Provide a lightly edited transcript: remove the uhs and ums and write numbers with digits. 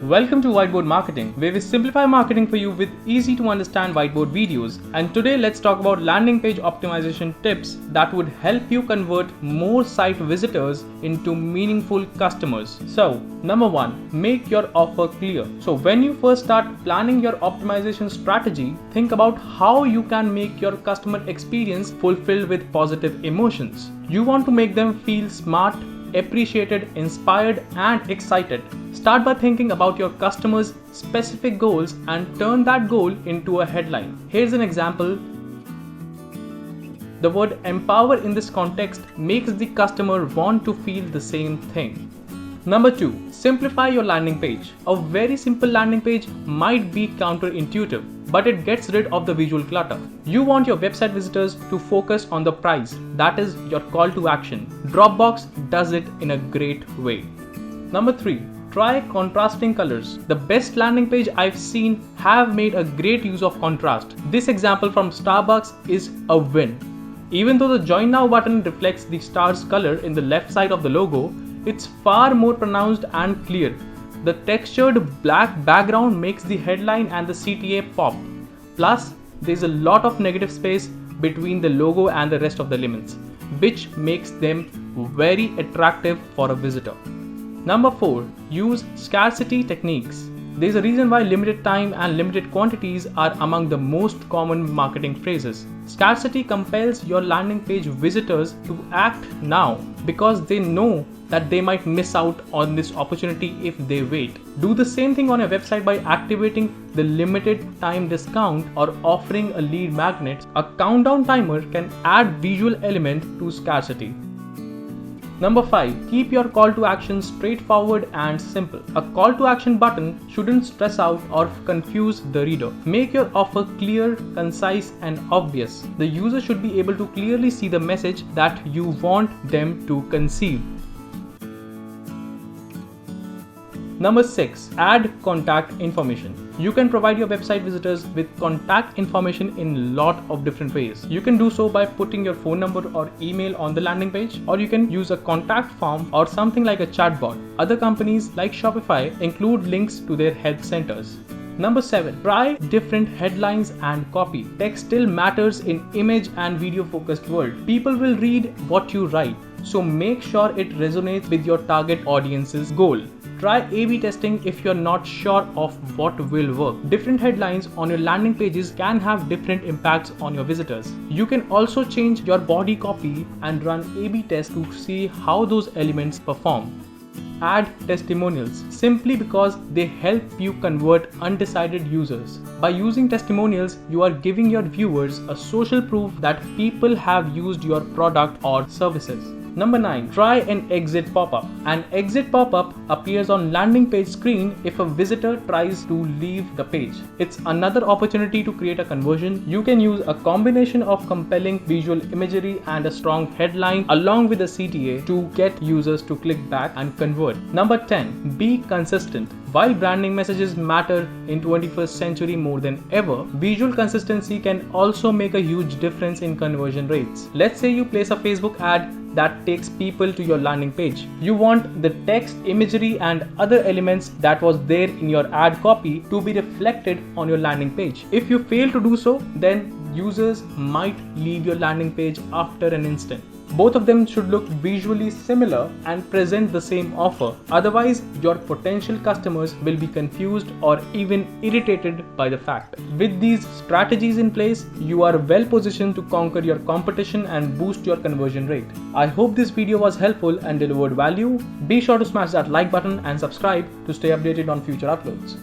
Welcome to Whiteboard Marketing, where we simplify marketing for you with easy to understand whiteboard videos. And today let's talk about landing page optimization tips that would help you convert more site visitors into meaningful customers. So, number one, make your offer clear. So when you first start planning your optimization strategy, think about how you can make your customer experience fulfilled with positive emotions. You want to make them feel smart, appreciated, inspired, and excited. Start by thinking about your customers' specific goals and turn that goal into a headline. Here's an example. The word empower in this context makes the customer want to feel the same thing. Number two, simplify your landing page. A very simple landing page might be counterintuitive, but it gets rid of the visual clutter. You want your website visitors to focus on the price, that is your call to action. Dropbox does it in a great way. Number three, try contrasting colors. The best landing page I've seen have made a great use of contrast. This example from Starbucks is a win. Even though the Join Now button reflects the star's color in the left side of the logo, it's far more pronounced and clear. The textured black background makes the headline and the CTA pop. Plus, there's a lot of negative space between the logo and the rest of the elements, which makes them very attractive for a visitor. Number 4. Use scarcity techniques. There's a reason why limited time and limited quantities are among the most common marketing phrases. Scarcity compels your landing page visitors to act now because they know that they might miss out on this opportunity if they wait. Do the same thing on your website by activating the limited time discount or offering a lead magnet. A countdown timer can add visual element to scarcity. Number 5. Keep your call to action straightforward and simple. A call to action button shouldn't stress out or confuse the reader. Make your offer clear, concise, and obvious. The user should be able to clearly see the message that you want them to conceive. Number 6. Add contact information. You can provide your website visitors with contact information in a lot of different ways. You can do so by putting your phone number or email on the landing page, or you can use a contact form or something like a chatbot. Other companies like Shopify include links to their help centers. Number 7. Try different headlines and copy. Text still matters in image and video focused world. People will read what you write, so make sure it resonates with your target audience's goal. Try A/B testing if you're not sure of what will work. Different headlines on your landing pages can have different impacts on your visitors. You can also change your body copy and run A/B tests to see how those elements perform. Add testimonials simply because they help you convert undecided users. By using testimonials, you are giving your viewers a social proof that people have used your product or services. Number 9. Try an exit pop-up. An exit pop-up appears on landing page screen if a visitor tries to leave the page. It's another opportunity to create a conversion. You can use a combination of compelling visual imagery and a strong headline along with a CTA to get users to click back and convert. Number 10. Be consistent. While branding messages matter in 21st century more than ever, visual consistency can also make a huge difference in conversion rates. Let's say you place a Facebook ad that takes people to your landing page. You want the text, imagery, and other elements that was there in your ad copy to be reflected on your landing page. If you fail to do so, then users might leave your landing page after an instant. Both of them should look visually similar and present the same offer. Otherwise, your potential customers will be confused or even irritated by the fact. With these strategies in place, you are well positioned to conquer your competition and boost your conversion rate. I hope this video was helpful and delivered value. Be sure to smash that like button and subscribe to stay updated on future uploads.